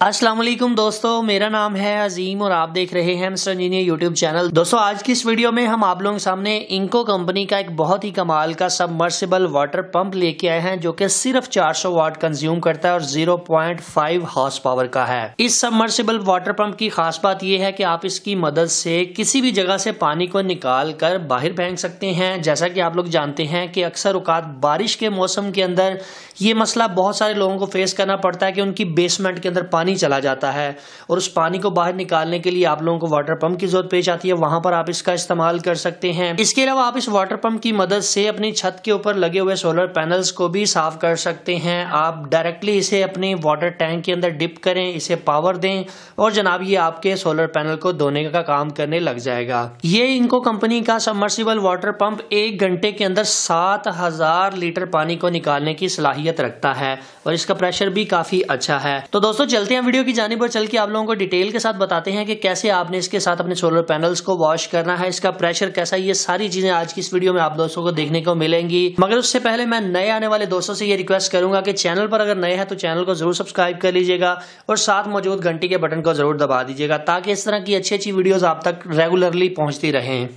अस्सलाम वालेकुम दोस्तों, मेरा नाम है अजीम और आप देख रहे हैं मिस्टर इंजीनियर यूट्यूब चैनल। दोस्तों आज की इस वीडियो में हम आप लोगों के सामने इंको कंपनी का एक बहुत ही कमाल का सबमर्सिबल वाटर पंप लेके आए हैं जो कि सिर्फ 400 वाट कंज्यूम करता है और 0.5 हॉर्स पावर का है। इस सबमर्सिबल वाटर पंप की खास बात यह है कि आप इसकी मदद से किसी भी जगह से पानी को निकाल कर बाहर फेंक सकते हैं। जैसा कि आप लोग जानते हैं कि अक्सर औकात बारिश के मौसम के अंदर ये मसला बहुत सारे लोगों को फेस करना पड़ता है कि उनकी बेसमेंट के अंदर पानी चला जाता है और उस पानी को बाहर निकालने के लिए आप लोगों को वाटर पंप की जरूरत पेश आती है। वहां पर आप इसका इस्तेमाल कर सकते हैं। इसके अलावा आप इस वाटर पंप की मदद से अपनी छत के ऊपर लगे हुए सोलर पैनल्स को भी साफ कर सकते हैं। आप डायरेक्टली इसे अपने वाटर टैंक के अंदर डिप करें, इसे पावर दें और जनाब ये आपके सोलर पैनल को धोने का काम करने लग जाएगा। ये इंको कंपनी का सबमर्सिबल वाटर पंप 1 घंटे के अंदर 7000 लीटर पानी को निकालने की सलाहियत रखता है और इसका प्रेशर भी काफी अच्छा है। तो दोस्तों चलते हैं वीडियो की जानिब और चल के आप लोगों को डिटेल के साथ बताते हैं कि कैसे आपने इसके साथ अपने सोलर पैनल्स को वॉश करना है, इसका प्रेशर कैसा है। ये सारी चीजें आज की इस वीडियो में आप दोस्तों को देखने को मिलेंगी। मगर उससे पहले मैं नए आने वाले दोस्तों से ये रिक्वेस्ट करूंगा कि चैनल पर अगर नए हैं तो चैनल को जरूर सब्सक्राइब कर लीजिएगा और साथ मौजूद घंटी के बटन को जरूर दबा दीजिएगा ताकि इस तरह की अच्छी अच्छी वीडियोस आप तक रेगुलरली पहुंचती रहें।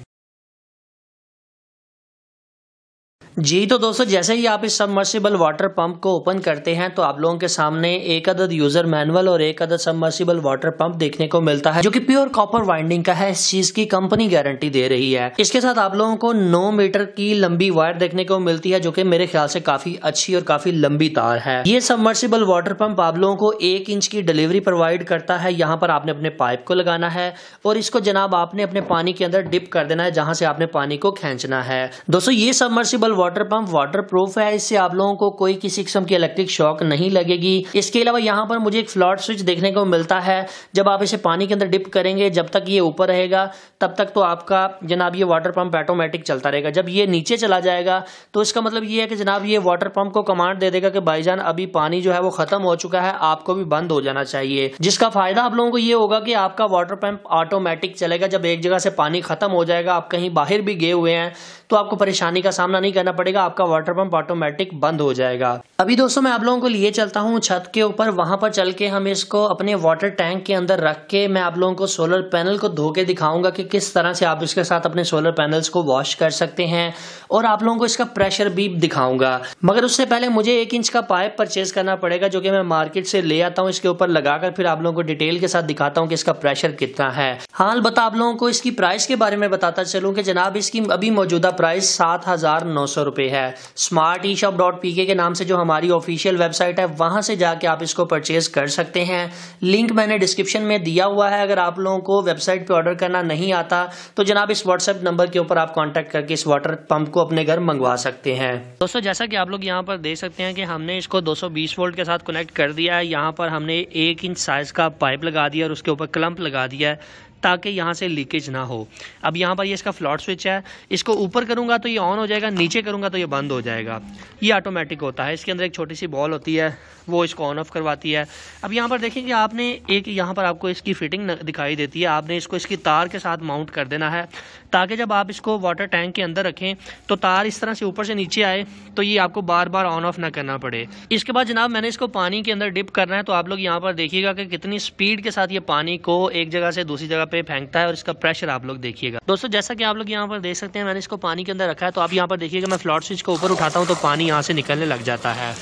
जी तो दोस्तों जैसे ही आप इस सबमर्सिबल वाटर पंप को ओपन करते हैं तो आप लोगों के सामने एक अदद यूजर मैनुअल और एक अदद सबमर्सिबल वाटर पंप देखने को मिलता है जो कि प्योर कॉपर वाइंडिंग का है। इस चीज की कंपनी गारंटी दे रही है। इसके साथ आप लोगों को 9 मीटर की लंबी वायर देखने को मिलती है जो कि मेरे ख्याल से काफी अच्छी और काफी लंबी तार है। ये सबमर्सिबल वाटर पंप आप लोगों को 1 इंच की डिलीवरी प्रोवाइड करता है। यहाँ पर आपने अपने पाइप को लगाना है और इसको जनाब आपने अपने पानी के अंदर डिप कर देना है जहां से आपने पानी को खींचना है। दोस्तों ये submersible water pump water proof है, इससे आप लोगों को कोई किसी किस्म की इलेक्ट्रिक शॉक नहीं लगेगी। इसके अलावा यहाँ पर मुझे एक फ्लॉट स्विच देखने को मिलता है। जब आप इसे पानी के अंदर डिप करेंगे जब तक ये ऊपर रहेगा तब तक तो आपका जनाब ये वाटर पंप ऑटोमेटिक चलता रहेगा। जब ये नीचे चला जाएगा तो इसका मतलब ये है कि जनाब ये वाटर पंप को कमांड दे देगा कि भाईजान अभी पानी जो है वो खत्म हो चुका है, आपको भी बंद हो जाना चाहिए। जिसका फायदा आप लोगों को ये होगा कि आपका वाटर पंप ऑटोमेटिक चलेगा। जब एक जगह से पानी खत्म हो जाएगा, आप कहीं बाहर भी गए हुए हैं तो आपको परेशानी का सामना नहीं करना पड़ेगा, आपका वाटर पंप ऑटोमेटिक बंद हो जाएगा। अभी दोस्तों मैं आप लोगों को लिए चलता हूं छत के ऊपर। वहां पर चल के हम इसको अपने वाटर टैंक के अंदर रख के मैं आप लोगों को सोलर पैनल को धो के दिखाऊंगा कि किस तरह से आप इसके साथ अपने सोलर पैनल्स को वॉश कर सकते हैं और आप लोगों को इसका प्रेशर भी दिखाऊंगा। मगर उससे पहले मुझे 1 इंच का पाइप परचेज करना पड़ेगा जो कि मैं मार्केट से ले आता हूँ। इसके ऊपर लगाकर फिर आप लोगों को डिटेल के साथ दिखाता हूँ कि इसका प्रेशर कितना है। हाँ अलबत्ता आप लोगों को इसकी प्राइस के बारे में बताता चलूं कि जनाब इसकी अभी मौजूदा प्राइस 7900 रुपए है। smarteshop.pk के नाम से जो हमारी ऑफिशियल वेबसाइट है वहां से जाके आप इसको परचेज कर सकते हैं। लिंक मैंने डिस्क्रिप्शन में दिया हुआ है। अगर आप लोगों को वेबसाइट पे ऑर्डर करना नहीं आता तो जनाब इस व्हाट्सएप नंबर के ऊपर आप कांटेक्ट करके इस वाटर पंप को अपने घर मंगवा सकते हैं। दोस्तों जैसा कि आप लोग यहाँ पर देख सकते हैं कि हमने इसको 220 वोल्ट के साथ कनेक्ट कर दिया है। यहाँ पर हमने 1 इंच साइज का पाइप लगा दिया और उसके ऊपर क्लम्प लगा दिया है ताकि यहाँ से लीकेज ना हो। अब यहाँ पर ये इसका फ्लॉट स्विच है, इसको ऊपर करूँगा तो ये ऑन हो जाएगा, नीचे करूँगा तो ये बंद हो जाएगा। ये ऑटोमेटिक होता है। इसके अंदर एक छोटी सी बॉल होती है वो इसको ऑन ऑफ करवाती है। अब यहाँ पर देखेंगे आपने एक यहाँ पर आपको इसकी फिटिंग दिखाई देती है। आपने इसको इसकी तार के साथ माउंट कर देना है ताकि जब आप इसको वाटर टैंक के अंदर रखें तो तार इस तरह से ऊपर से नीचे आए तो ये आपको बार बार ऑन ऑफ ना करना पड़े। इसके बाद जनाब मैंने इसको पानी के अंदर डिप करना है तो आप लोग यहाँ पर देखिएगा कि कितनी स्पीड के साथ ये पानी को एक जगह से दूसरी जगह पे फेंकता है और इसका प्रेशर आप लोग देखिएगा। दोस्तों जैसा कि आप लोग यहाँ पर देख सकते हैं मैंने इसको पानी के अंदर रखा है तो आप यहाँ पर देखिएगा मैं फ्लॉट स्विच को ऊपर उठाता हूँ तो पानी यहाँ से निकलने लग जाता है।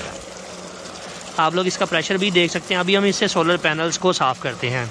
आप लोग इसका प्रेशर भी देख सकते हैं। अभी हम इससे सोलर पैनल्स को साफ करते हैं।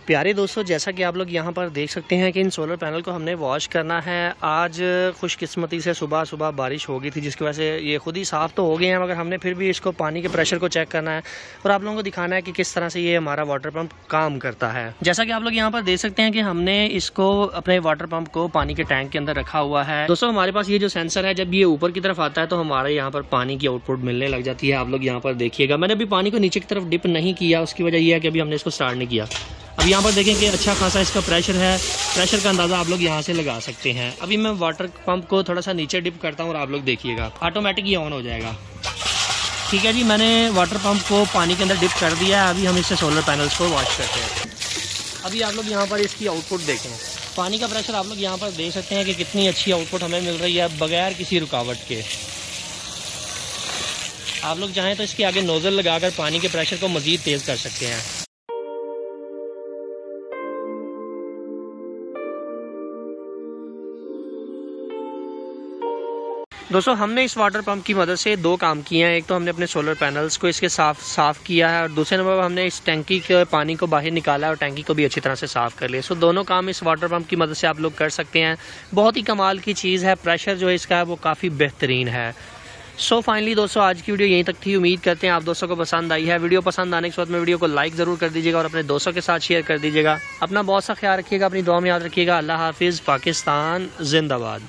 प्यारे दोस्तों जैसा कि आप लोग यहाँ पर देख सकते हैं कि इन सोलर पैनल को हमने वॉश करना है। आज खुशकिस्मती से सुबह सुबह बारिश हो गई थी जिसकी वजह से ये खुद ही साफ़ तो हो गए हैं मगर हमने फिर भी इसको पानी के प्रेशर को चेक करना है और आप लोगों को दिखाना है कि किस तरह से ये हमारा वाटर पंप काम करता है। जैसा कि आप लोग यहाँ पर देख सकते हैं कि हमने इसको अपने वाटर पंप को पानी के टैंक के अंदर रखा हुआ है। दोस्तों हमारे पास ये जो सेंसर है जब ये ऊपर की तरफ आता है तो हमारे यहाँ पर पानी की आउटपुट मिलने लग जाती है। आप लोग यहाँ पर देखिएगा मैंने अभी पानी को नीचे की तरफ डिप नहीं किया, उसकी वजह यह है कि अभी हमने इसको स्टार्ट नहीं किया। अब यहाँ पर देखें कि अच्छा खासा इसका प्रेशर है। प्रेशर का अंदाज़ा आप लोग यहाँ से लगा सकते हैं। अभी मैं वाटर पंप को थोड़ा सा नीचे डिप करता हूँ और आप लोग देखिएगा ऑटोमेटिक ये ऑन हो जाएगा। ठीक है जी, मैंने वाटर पंप को पानी के अंदर डिप कर दिया है। अभी हम इससे सोलर पैनल्स को वॉश करते हैं। अभी आप लोग यहाँ पर इसकी आउटपुट देखें, पानी का प्रेशर आप लोग यहाँ पर देख सकते हैं कि कितनी अच्छी आउटपुट हमें मिल रही है बगैर किसी रुकावट के। आप लोग चाहें तो इसके आगे नोज़ल लगाकर पानी के प्रेशर को मज़ीद तेज़ कर सकते हैं। दोस्तों, हमने इस वाटर पंप की मदद से दो काम किए हैं। एक तो हमने अपने सोलर पैनल्स को इसके साफ़ किया है और दूसरे नंबर पर हमने इस टैंकी के पानी को बाहर निकाला है और टैंकी को भी अच्छी तरह से साफ़ कर लिया। सो दोनों काम इस वाटर पंप की मदद से आप लोग कर सकते हैं। बहुत ही कमाल की चीज़ है। प्रेशर जो है इसका है वो काफ़ी बेहतरीन है। सो फाइनली दोस्तों, आज की वीडियो यहीं तक थी। उम्मीद करते हैं आप दोस्तों को पसंद आई है। वीडियो पसंद आने के बाद में वीडियो को लाइक ज़रूर कर दीजिएगा और अपने दोस्तों के साथ शेयर कर दीजिएगा। अपना बहुत सा ख्याल रखिएगा, अपनी दुआ में याद रखिएगा। अल्लाह हाफिज़। पाकिस्तान जिंदाबाद।